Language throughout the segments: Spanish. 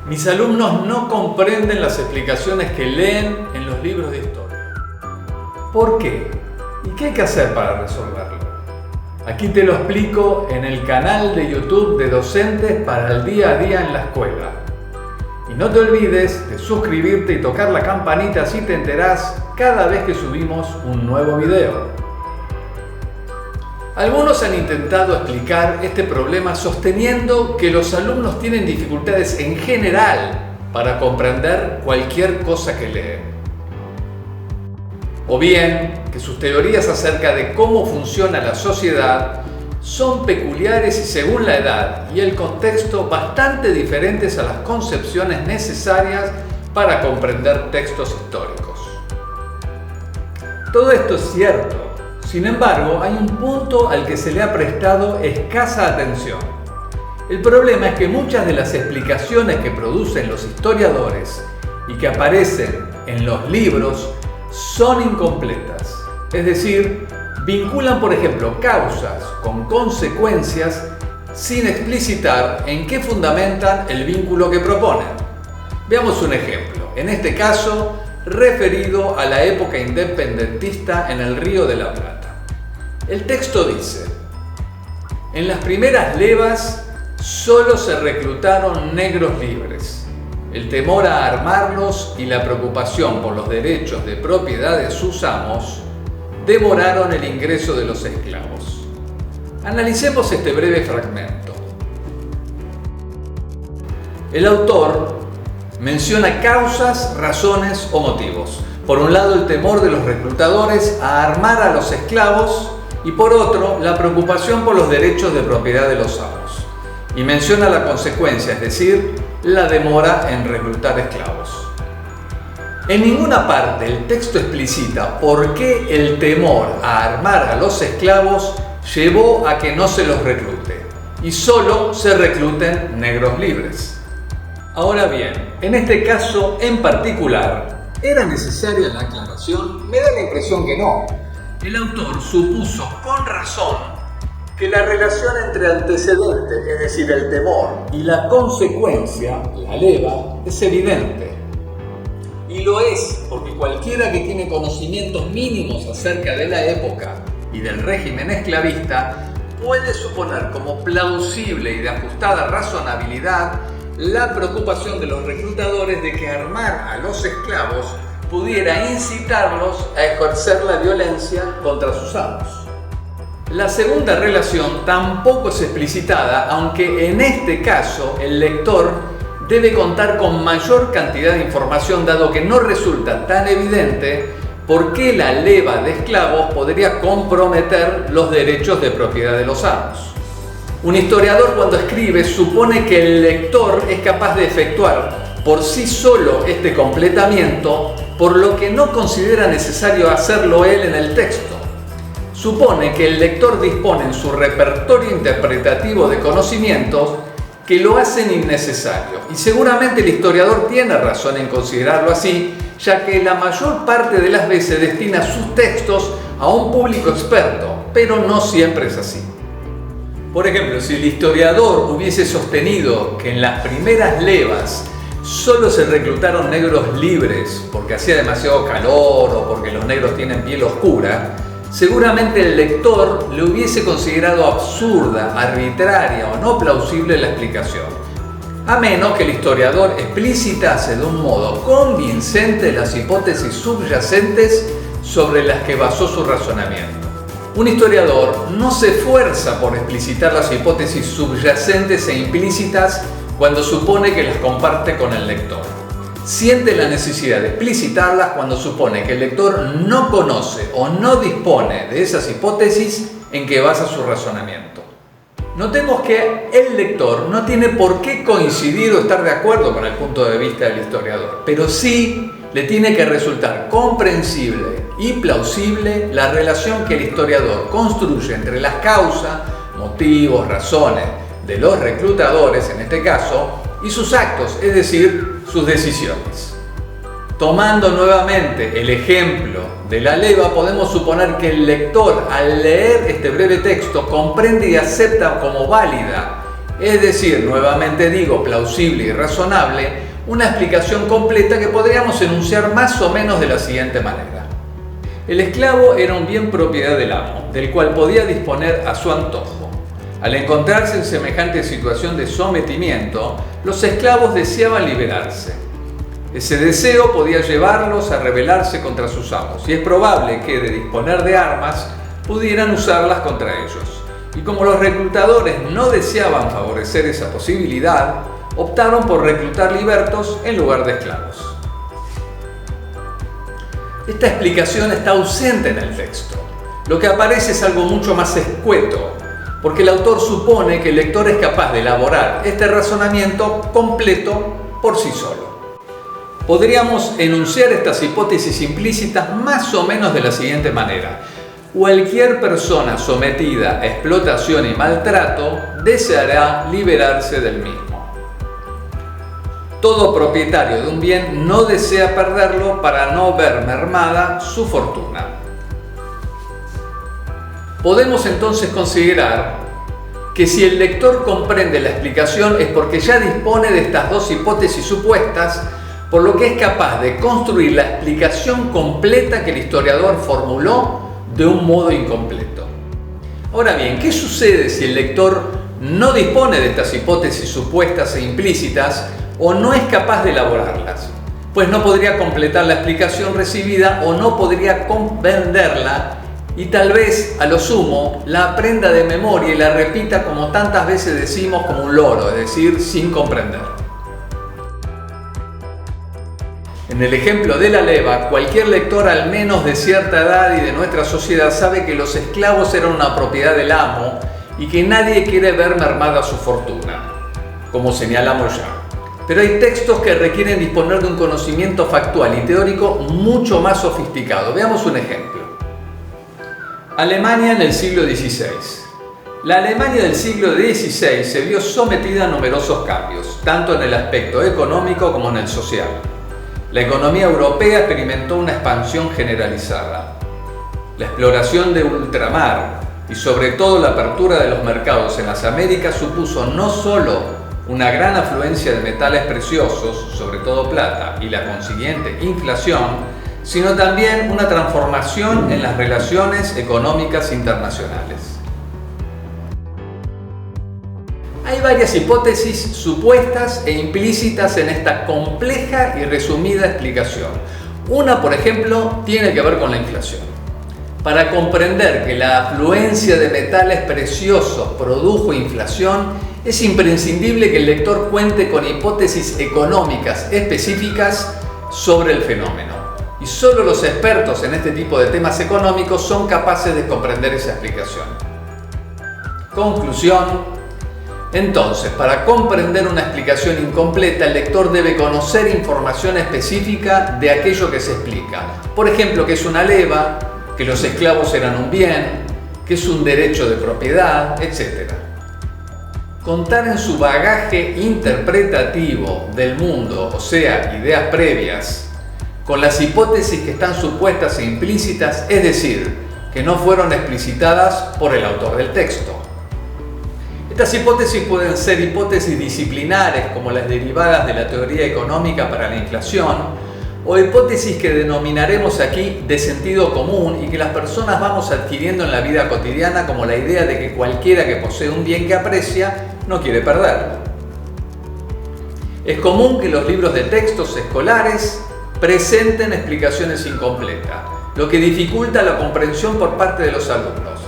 Mis alumnos no comprenden las explicaciones que leen en los libros de historia. ¿Por qué? ¿Y qué hay que hacer para resolverlo? Aquí te lo explico en el canal de YouTube de Docentes para el Día a Día en la Escuela. Y no te olvides de suscribirte y tocar la campanita, así te enterás cada vez que subimos un nuevo video. Algunos han intentado explicar este problema sosteniendo que los alumnos tienen dificultades en general para comprender cualquier cosa que leen. O bien que sus teorías acerca de cómo funciona la sociedad son peculiares y según la edad y el contexto bastante diferentes a las concepciones necesarias para comprender textos históricos. Todo esto es cierto. Sin embargo, hay un punto al que se le ha prestado escasa atención. El problema es que muchas de las explicaciones que producen los historiadores y que aparecen en los libros son incompletas. Es decir, vinculan, por ejemplo, causas con consecuencias sin explicitar en qué fundamentan el vínculo que proponen. Veamos un ejemplo, en este caso referido a la época independentista en el Río de la Plata. El texto dice: en las primeras levas solo se reclutaron negros libres. El temor a armarlos y la preocupación por los derechos de propiedad de sus amos demoraron el ingreso de los esclavos. Analicemos este breve fragmento. El autor menciona causas, razones o motivos. Por un lado, el temor de los reclutadores a armar a los esclavos y por otro, la preocupación por los derechos de propiedad de los amos. Y menciona la consecuencia, es decir, la demora en reclutar esclavos. En ninguna parte el texto explicita por qué el temor a armar a los esclavos llevó a que no se los reclute y solo se recluten negros libres. Ahora bien, en este caso en particular, ¿era necesaria la aclaración? Me da la impresión que no. El autor supuso con razón que la relación entre antecedente, es decir, el temor, y la consecuencia, la leva, es evidente. Y lo es porque cualquiera que tiene conocimientos mínimos acerca de la época y del régimen esclavista puede suponer como plausible y de ajustada razonabilidad la preocupación de los reclutadores de que armar a los esclavos pudiera incitarlos a ejercer la violencia contra sus amos. La segunda relación tampoco es explicitada, aunque en este caso el lector debe contar con mayor cantidad de información, dado que no resulta tan evidente por qué la leva de esclavos podría comprometer los derechos de propiedad de los amos. Un historiador, cuando escribe, supone que el lector es capaz de efectuar por sí solo este completamiento, por lo que no considera necesario hacerlo él en el texto. Supone que el lector dispone en su repertorio interpretativo de conocimientos que lo hacen innecesario. Y seguramente el historiador tiene razón en considerarlo así, ya que la mayor parte de las veces destina sus textos a un público experto, pero no siempre es así. Por ejemplo, si el historiador hubiese sostenido que en las primeras levas solo se reclutaron negros libres porque hacía demasiado calor o porque los negros tienen piel oscura, seguramente el lector le hubiese considerado absurda, arbitraria o no plausible la explicación, a menos que el historiador explicitase de un modo convincente las hipótesis subyacentes sobre las que basó su razonamiento. Un historiador no se esfuerza por explicitar las hipótesis subyacentes e implícitas cuando supone que las comparte con el lector. Siente la necesidad de explicitarlas cuando supone que el lector no conoce o no dispone de esas hipótesis en que basa su razonamiento. Notemos que el lector no tiene por qué coincidir o estar de acuerdo con el punto de vista del historiador, pero sí le tiene que resultar comprensible y plausible la relación que el historiador construye entre las causas, motivos, razones de los reclutadores, en este caso, y sus actos, es decir, sus decisiones. Tomando nuevamente el ejemplo de la leva, podemos suponer que el lector, al leer este breve texto, comprende y acepta como válida es decir, nuevamente digo, plausible y razonable, una explicación completa que podríamos enunciar más o menos de la siguiente manera. El esclavo era un bien propiedad del amo, del cual podía disponer a su antojo. Al encontrarse en semejante situación de sometimiento, los esclavos deseaban liberarse. Ese deseo podía llevarlos a rebelarse contra sus amos, y es probable que, de disponer de armas, pudieran usarlas contra ellos. Y como los reclutadores no deseaban favorecer esa posibilidad, optaron por reclutar libertos en lugar de esclavos. Esta explicación está ausente en el texto. Lo que aparece es algo mucho más escueto, porque el autor supone que el lector es capaz de elaborar este razonamiento completo por sí solo. Podríamos enunciar estas hipótesis implícitas más o menos de la siguiente manera. Cualquier persona sometida a explotación y maltrato deseará liberarse del mismo. Todo propietario de un bien no desea perderlo para no ver mermada su fortuna. Podemos entonces considerar que si el lector comprende la explicación es porque ya dispone de estas dos hipótesis supuestas, por lo que es capaz de construir la explicación completa que el historiador formuló de un modo incompleto. Ahora bien, ¿qué sucede si el lector no dispone de estas hipótesis supuestas e implícitas o no es capaz de elaborarlas? Pues no podría completar la explicación recibida o no podría comprenderla y tal vez, a lo sumo, la aprenda de memoria y la repita como tantas veces decimos como un loro, es decir, sin comprender. En el ejemplo de la leva, cualquier lector al menos de cierta edad y de nuestra sociedad sabe que los esclavos eran una propiedad del amo y que nadie quiere ver mermada su fortuna, como señalamos ya. Pero hay textos que requieren disponer de un conocimiento factual y teórico mucho más sofisticado. Veamos un ejemplo. Alemania en el siglo XVI. La Alemania del siglo XVI se vio sometida a numerosos cambios, tanto en el aspecto económico como en el social. La economía europea experimentó una expansión generalizada. La exploración de ultramar y sobre todo la apertura de los mercados en las Américas supuso no solo una gran afluencia de metales preciosos, sobre todo plata, y la consiguiente inflación, sino también una transformación en las relaciones económicas internacionales. Hay varias hipótesis supuestas e implícitas en esta compleja y resumida explicación. Una, por ejemplo, tiene que ver con la inflación. Para comprender que la afluencia de metales preciosos produjo inflación, es imprescindible que el lector cuente con hipótesis económicas específicas sobre el fenómeno. Y solo los expertos en este tipo de temas económicos son capaces de comprender esa explicación. Conclusión. Entonces, para comprender una explicación incompleta, el lector debe conocer información específica de aquello que se explica. Por ejemplo, que es una leva, que los esclavos eran un bien, que es un derecho de propiedad, etc. Contar en su bagaje interpretativo del mundo, o sea, ideas previas, con las hipótesis que están supuestas e implícitas, es decir, que no fueron explicitadas por el autor del texto. Estas hipótesis pueden ser hipótesis disciplinares, como las derivadas de la teoría económica para la inflación, o hipótesis que denominaremos aquí de sentido común y que las personas vamos adquiriendo en la vida cotidiana, como la idea de que cualquiera que posee un bien que aprecia no quiere perderlo. Es común que los libros de textos escolares presenten explicaciones incompletas, lo que dificulta la comprensión por parte de los alumnos.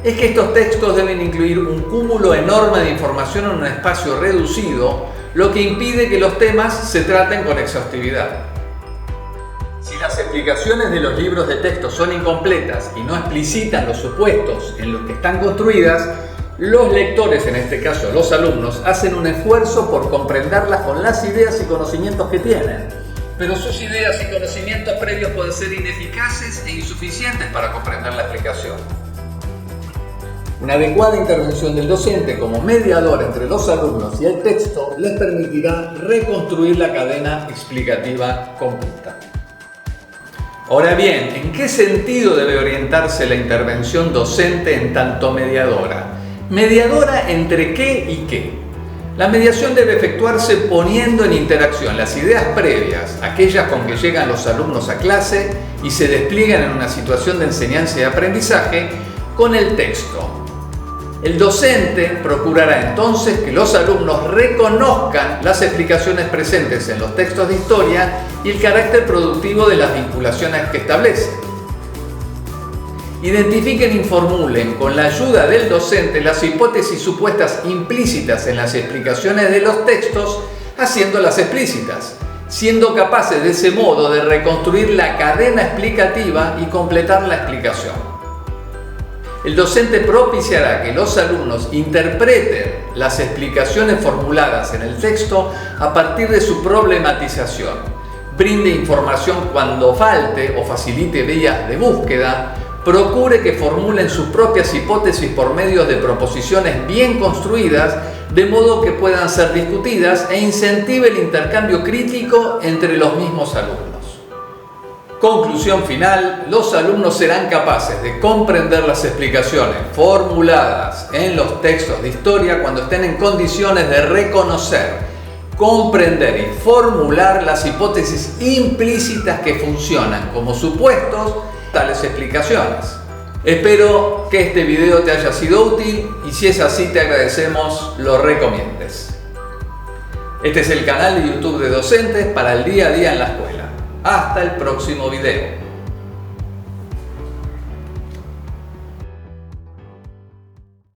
Es que estos textos deben incluir un cúmulo enorme de información en un espacio reducido, lo que impide que los temas se traten con exhaustividad. Si las explicaciones de los libros de texto son incompletas y no explicitan los supuestos en los que están construidas, los lectores, en este caso los alumnos, hacen un esfuerzo por comprenderlas con las ideas y conocimientos que tienen. Pero sus ideas y conocimientos previos pueden ser ineficaces e insuficientes para comprender la explicación. Una adecuada intervención del docente como mediador entre los alumnos y el texto les permitirá reconstruir la cadena explicativa completa. Ahora bien, ¿en qué sentido debe orientarse la intervención docente en tanto mediadora? ¿Mediadora entre qué y qué? La mediación debe efectuarse poniendo en interacción las ideas previas, aquellas con que llegan los alumnos a clase y se despliegan en una situación de enseñanza y aprendizaje, con el texto. El docente procurará entonces que los alumnos reconozcan las explicaciones presentes en los textos de historia y el carácter productivo de las vinculaciones que establecen. Identifiquen y formulen con la ayuda del docente las hipótesis supuestas implícitas en las explicaciones de los textos, haciéndolas explícitas, siendo capaces de ese modo de reconstruir la cadena explicativa y completar la explicación. El docente propiciará que los alumnos interpreten las explicaciones formuladas en el texto a partir de su problematización, brinde información cuando falte o facilite vías de búsqueda, procure que formulen sus propias hipótesis por medio de proposiciones bien construidas, de modo que puedan ser discutidas e incentive el intercambio crítico entre los mismos alumnos. Conclusión final: los alumnos serán capaces de comprender las explicaciones formuladas en los textos de historia cuando estén en condiciones de reconocer, comprender y formular las hipótesis implícitas que funcionan como supuestos tales explicaciones. Espero que este video te haya sido útil y si es así te agradecemos lo recomiendes. Este es el canal de YouTube de Docentes para el día a día en la escuela. Hasta el próximo video.